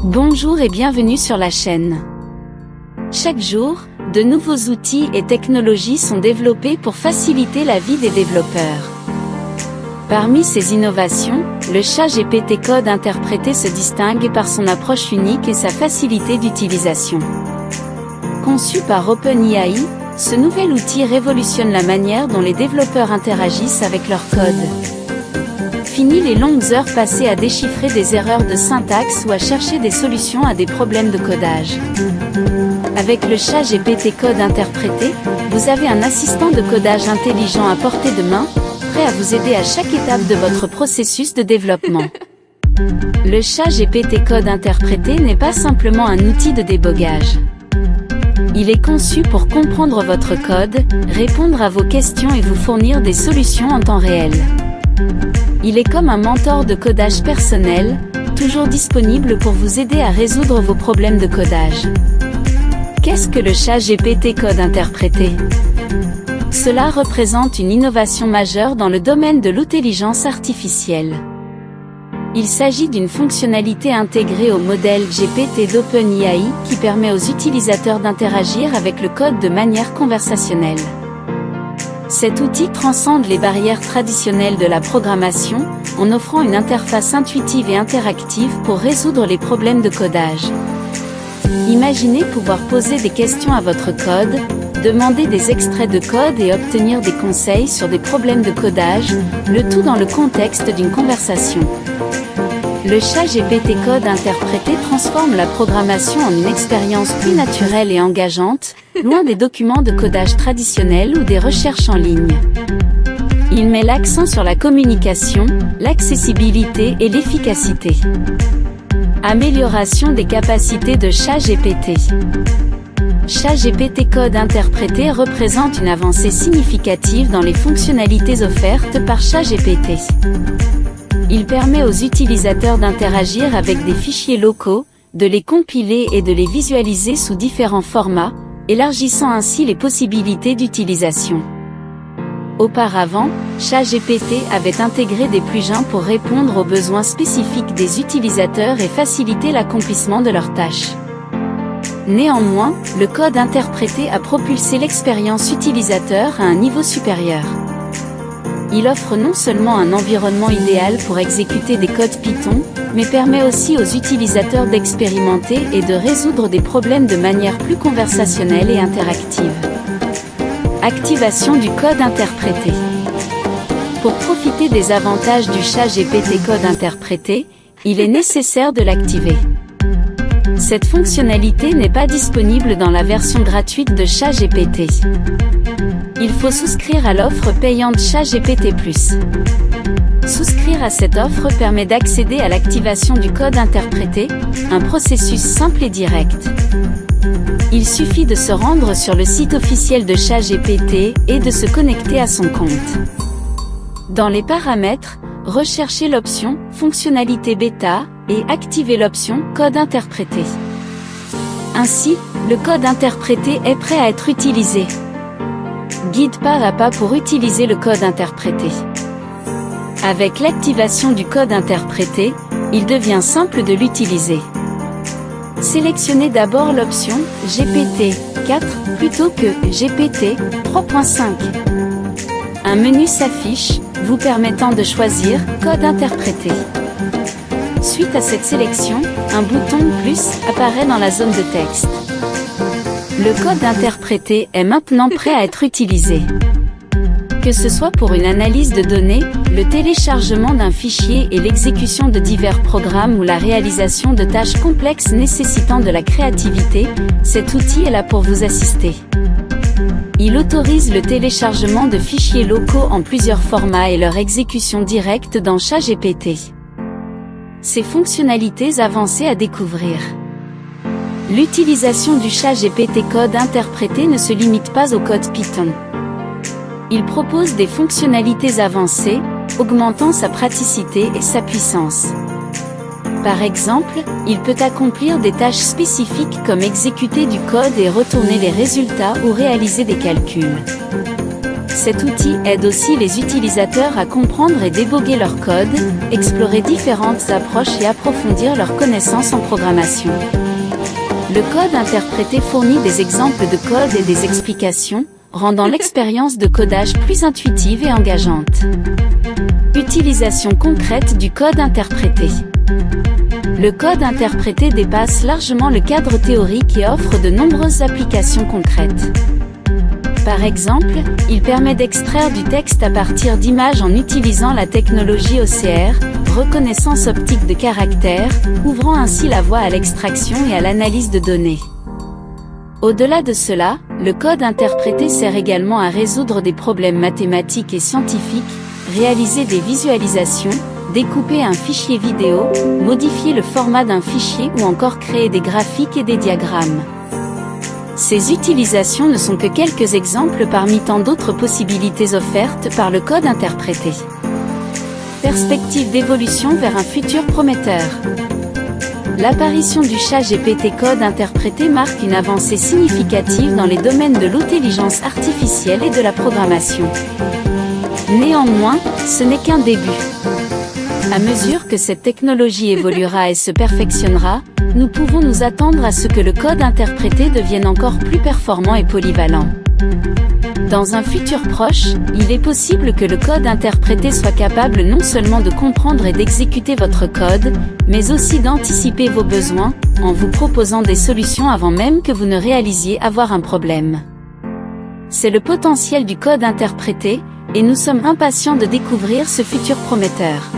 Bonjour et bienvenue sur la chaîne. Chaque jour, de nouveaux outils et technologies sont développés pour faciliter la vie des développeurs. Parmi ces innovations, le ChatGPT Code Interprété se distingue par son approche unique et sa facilité d'utilisation. Conçu par OpenAI, ce nouvel outil révolutionne la manière dont les développeurs interagissent avec leur code. Fini les longues heures passées à déchiffrer des erreurs de syntaxe ou à chercher des solutions à des problèmes de codage. Avec le ChatGPT Code Interprété, vous avez un assistant de codage intelligent à portée de main, prêt à vous aider à chaque étape de votre processus de développement. Le ChatGPT Code Interprété n'est pas simplement un outil de débogage. Il est conçu pour comprendre votre code, répondre à vos questions et vous fournir des solutions en temps réel. Il est comme un mentor de codage personnel, toujours disponible pour vous aider à résoudre vos problèmes de codage. Qu'est-ce que le ChatGPT Code Interprété ? Cela représente une innovation majeure dans le domaine de l'intelligence artificielle. Il s'agit d'une fonctionnalité intégrée au modèle GPT d'OpenAI qui permet aux utilisateurs d'interagir avec le code de manière conversationnelle. Cet outil transcende les barrières traditionnelles de la programmation, en offrant une interface intuitive et interactive pour résoudre les problèmes de codage. Imaginez pouvoir poser des questions à votre code, demander des extraits de code et obtenir des conseils sur des problèmes de codage, le tout dans le contexte d'une conversation. Le ChatGPT Code Interprété transforme la programmation en une expérience plus naturelle et engageante, loin des documents de codage traditionnels ou des recherches en ligne. Il met l'accent sur la communication, l'accessibilité et l'efficacité. Amélioration des capacités de ChatGPT. ChatGPT Code Interprété représente une avancée significative dans les fonctionnalités offertes par ChatGPT. Il permet aux utilisateurs d'interagir avec des fichiers locaux, de les compiler et de les visualiser sous différents formats, élargissant ainsi les possibilités d'utilisation. Auparavant, ChatGPT avait intégré des plugins pour répondre aux besoins spécifiques des utilisateurs et faciliter l'accomplissement de leurs tâches. Néanmoins, le code interprété a propulsé l'expérience utilisateur à un niveau supérieur. Il offre non seulement un environnement idéal pour exécuter des codes Python, mais permet aussi aux utilisateurs d'expérimenter et de résoudre des problèmes de manière plus conversationnelle et interactive. Activation du code interprété. Pour profiter des avantages du ChatGPT Code Interprété, il est nécessaire de l'activer. Cette fonctionnalité n'est pas disponible dans la version gratuite de ChatGPT. Il faut souscrire à l'offre payante ChatGPT+. Souscrire à cette offre permet d'accéder à l'activation du code interprété, un processus simple et direct. Il suffit de se rendre sur le site officiel de ChatGPT et de se connecter à son compte. Dans les paramètres, recherchez l'option « Fonctionnalité bêta » et activez l'option « Code interprété ». Ainsi, le code interprété est prêt à être utilisé. Guide pas à pas pour utiliser le code interprété. Avec l'activation du code interprété, il devient simple de l'utiliser. Sélectionnez d'abord l'option GPT-4 plutôt que GPT-3.5. Un menu s'affiche, vous permettant de choisir « Code interprété ». Suite à cette sélection, un bouton « Plus » apparaît dans la zone de texte. Le code interprété est maintenant prêt à être utilisé. Que ce soit pour une analyse de données, le téléchargement d'un fichier et l'exécution de divers programmes ou la réalisation de tâches complexes nécessitant de la créativité, cet outil est là pour vous assister. Il autorise le téléchargement de fichiers locaux en plusieurs formats et leur exécution directe dans ChatGPT. Ces fonctionnalités avancées à découvrir. L'utilisation du ChatGPT Code Interprété ne se limite pas au code Python. Il propose des fonctionnalités avancées, augmentant sa praticité et sa puissance. Par exemple, il peut accomplir des tâches spécifiques comme exécuter du code et retourner les résultats ou réaliser des calculs. Cet outil aide aussi les utilisateurs à comprendre et déboguer leur code, explorer différentes approches et approfondir leurs connaissances en programmation. Le code interprété fournit des exemples de code et des explications, rendant l'expérience de codage plus intuitive et engageante. Utilisation concrète du code interprété. Le code interprété dépasse largement le cadre théorique et offre de nombreuses applications concrètes. Par exemple, il permet d'extraire du texte à partir d'images en utilisant la technologie OCR, reconnaissance optique de caractères, ouvrant ainsi la voie à l'extraction et à l'analyse de données. Au-delà de cela, le code interprété sert également à résoudre des problèmes mathématiques et scientifiques, réaliser des visualisations, découper un fichier vidéo, modifier le format d'un fichier ou encore créer des graphiques et des diagrammes. Ces utilisations ne sont que quelques exemples parmi tant d'autres possibilités offertes par le code interprété. Perspective d'évolution vers un futur prometteur. L'apparition du ChatGPT code interprété marque une avancée significative dans les domaines de l'intelligence artificielle et de la programmation. Néanmoins, ce n'est qu'un début. À mesure que cette technologie évoluera et se perfectionnera, nous pouvons nous attendre à ce que le code interprété devienne encore plus performant et polyvalent. Dans un futur proche, il est possible que le code interprété soit capable non seulement de comprendre et d'exécuter votre code, mais aussi d'anticiper vos besoins, en vous proposant des solutions avant même que vous ne réalisiez avoir un problème. C'est le potentiel du code interprété, et nous sommes impatients de découvrir ce futur prometteur.